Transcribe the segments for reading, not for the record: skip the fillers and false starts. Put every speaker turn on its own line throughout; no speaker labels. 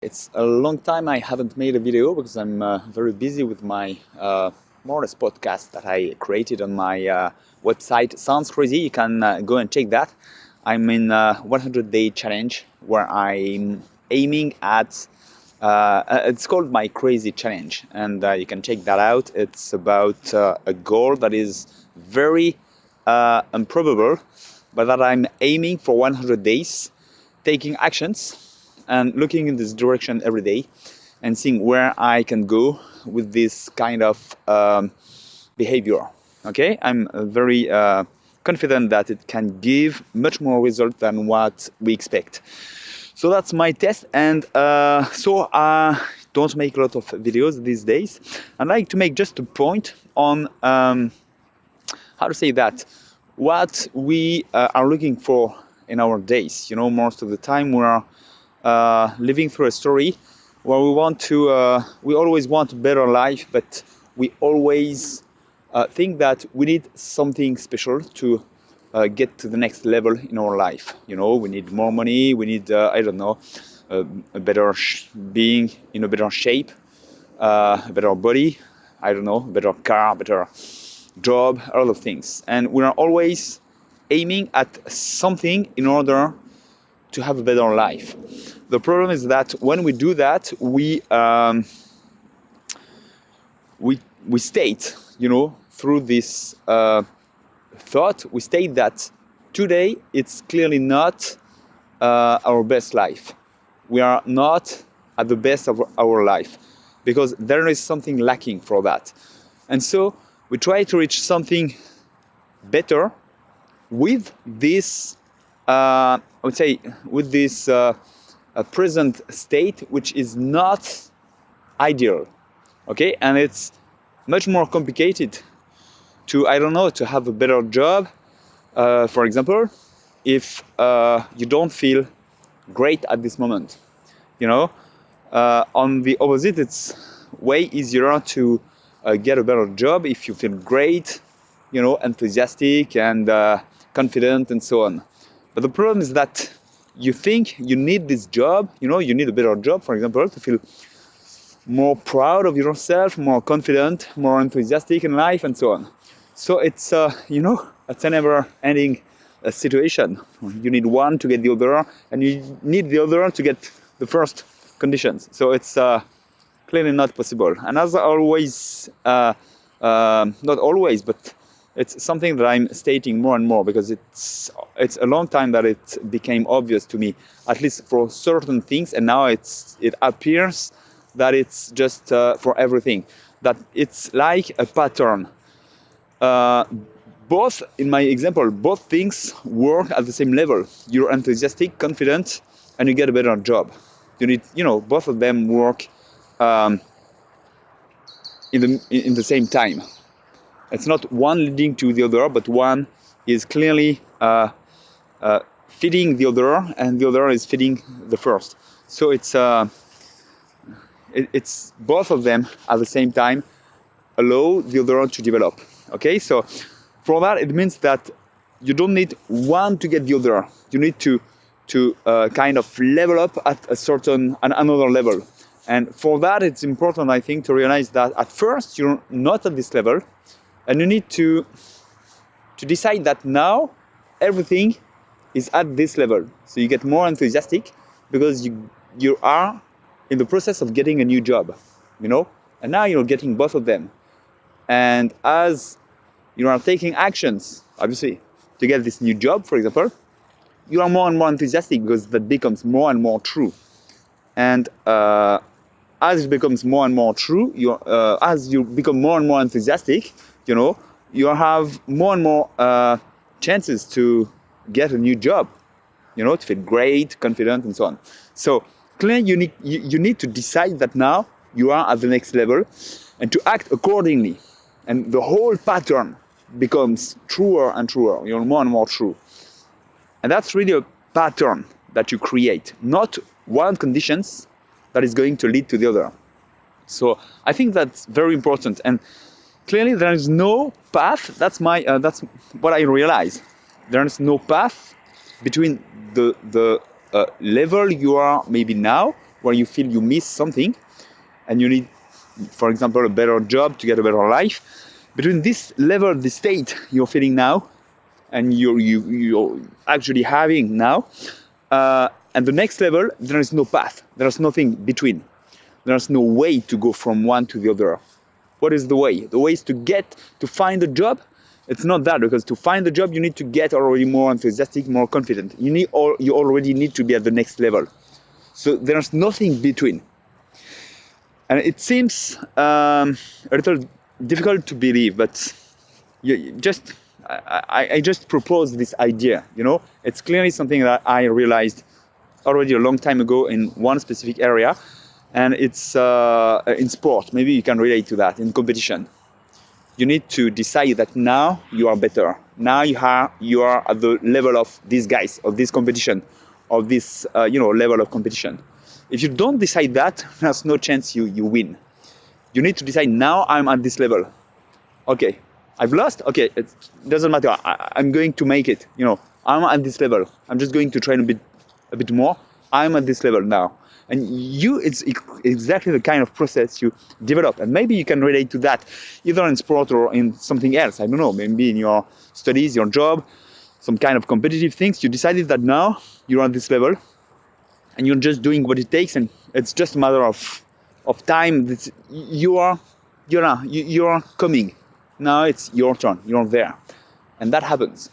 It's a long time I haven't made a video because I'm very busy with my more or less podcast that I created on my website. Sounds crazy. You can go and check that. I'm in 100-day challenge where I'm aiming at. It's called my crazy challenge, and you can check that out. It's about a goal that is very improbable, but that I'm aiming for 100 days, taking actions and looking in this direction every day and seeing where I can go with this kind of behavior. Okay, I'm very confident that it can give much more result than what we expect. So that's my test, and so I don't make a lot of videos these days. I'd like to make just a point on how to say that what we are looking for in our days. You know, most of the time we are living through a story where we always want a better life, but we always think that we need something special to get to the next level in our life. You know, we need more money, we need, I don't know, a better being in a better shape, a better body, I don't know, better car, better job, a lot of things. And we are always aiming at something in order to have a better life. The problem is that when we do that, we state, you know, through this thought, we state that today it's clearly not our best life. We are not at the best of our life because there is something lacking for that. And so we try to reach something better with this, I would say, with this present state, which is not ideal. Okay, and it's much more complicated to, I don't know, to have a better job, for example, if you don't feel great at this moment. You know, on the opposite, it's way easier to get a better job if you feel great, you know, enthusiastic and confident and so on. But the problem is that you think you need this job, you know, you need a better job, for example, to feel more proud of yourself, more confident, more enthusiastic in life, and so on. So it's, you know, it's a never-ending situation. You need one to get the other, and you need the other to get the first conditions. So it's clearly not possible. And as always, not always, but it's something that I'm stating more and more because it's a long time that it became obvious to me, at least for certain things, and now it appears that it's just for everything, that it's like a pattern. Both, in my example, both things work at the same level. You're enthusiastic, confident, and you get a better job. You need, you know, both of them work in the same time. It's not one leading to the other, but one is clearly feeding the other, and the other is feeding the first. So it's both of them at the same time allow the other to develop. Okay, so for that it means that you don't need one to get the other. You need to kind of level up at another level. And for that it's important, I think, to realize that at first you're not at this level, and you need to decide that now everything is at this level. So you get more enthusiastic because you are in the process of getting a new job, you know, and now you're getting both of them. And as you are taking actions, obviously, to get this new job, for example, you are more and more enthusiastic because that becomes more and more true. And as it becomes more and more true, as you become more and more enthusiastic, you know, you have more and more chances to get a new job, you know, to feel great, confident, and so on. So clearly you need to decide that now you are at the next level and to act accordingly. And the whole pattern becomes truer and truer. You're more and more true. And that's really a pattern that you create, not one conditions that is going to lead to the other. So I think that's very important. And clearly there is no path. That's what I realize. There is no path between the level you are maybe now, where you feel you miss something and you need, for example, a better job to get a better life. Between this level, the state you're feeling now and you're actually having now, and the next level, there is no path. There's nothing between. There's no way to go from one to the other. What is the way? The way is to find a job. It's not that, because to find a job, you need to get already more enthusiastic, more confident. You already need to be at the next level. So there's nothing between. And it seems a little difficult to believe, but I just proposed this idea. It's clearly something that I realized already a long time ago in one specific area, and it's in sport. Maybe you can relate to that. In competition, you need to decide that now you are better. Now you are at the level of these guys, of this competition, of this level of competition. If you don't decide that, there's no chance you win. You need to decide, now I'm at this level. Okay, I've lost. Okay, it doesn't matter. I'm going to make it. I'm at this level. I'm just going to train a bit more. I'm at this level now. And it's exactly the kind of process you develop. And maybe you can relate to that, either in sport or in something else. I don't know, maybe in your studies, your job, some kind of competitive things. You decided that now you're at this level and you're just doing what it takes. And it's just a matter of time that you are coming. Now it's your turn. You're there. And that happens.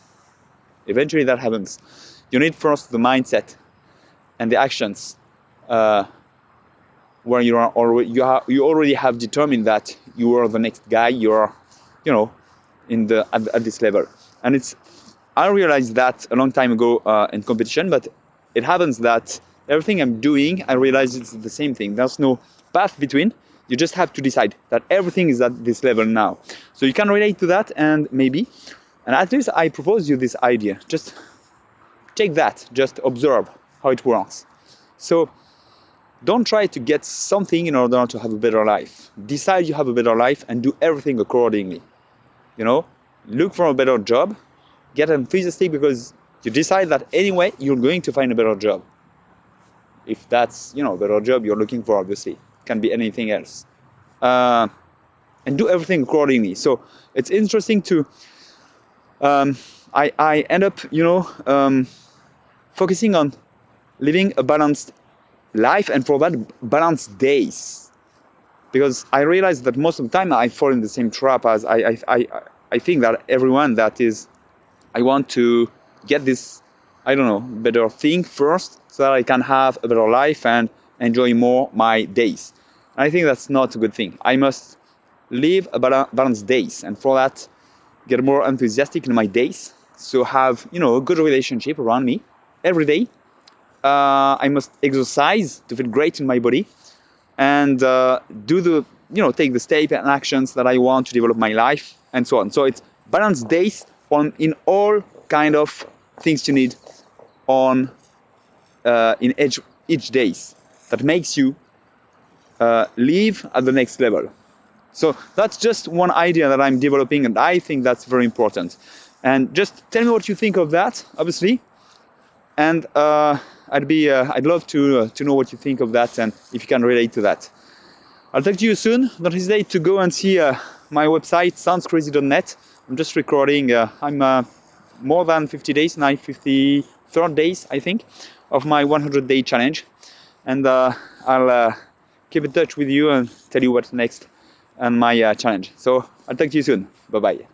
Eventually that happens. You need first the mindset and the actions where you already have determined that you are the next guy. You're, at this level. And I realized that a long time ago in competition, but it happens that everything I'm doing, I realize it's the same thing. There's no path between. You just have to decide that everything is at this level now. So you can relate to that, and at least I propose you this idea. Just take that, just observe how it works. So don't try to get something in order to have a better life. Decide you have a better life and do everything accordingly. Look for a better job, get enthusiastic because you decide that anyway you're going to find a better job. If that's, a better job you're looking for, obviously. It can be anything else. And do everything accordingly. So it's interesting to, I end up, focusing on living a balanced life, and for that, balanced days. Because I realize that most of the time I fall in the same trap as I think that everyone, that is, I want to get this, better thing first so that I can have a better life and enjoy more my days. And I think that's not a good thing. I must live a balanced days, and for that, get more enthusiastic in my days. So have, a good relationship around me every day. I must exercise to feel great in my body, and take the steps and actions that I want to develop my life, and so on. So it's balanced days in all kind of things you need in each days that makes you live at the next level. So that's just one idea that I'm developing, and I think that's very important. And just tell me what you think of that, obviously. And I'd love to know what you think of that, and if you can relate to that. I'll talk to you soon. Don't hesitate to go and see my website, soundscrazy.net. I'm just recording. I'm more than 50 days, now 53rd days, I think, of my 100-day challenge. And I'll keep in touch with you and tell you what's next on my challenge. So I'll talk to you soon. Bye-bye.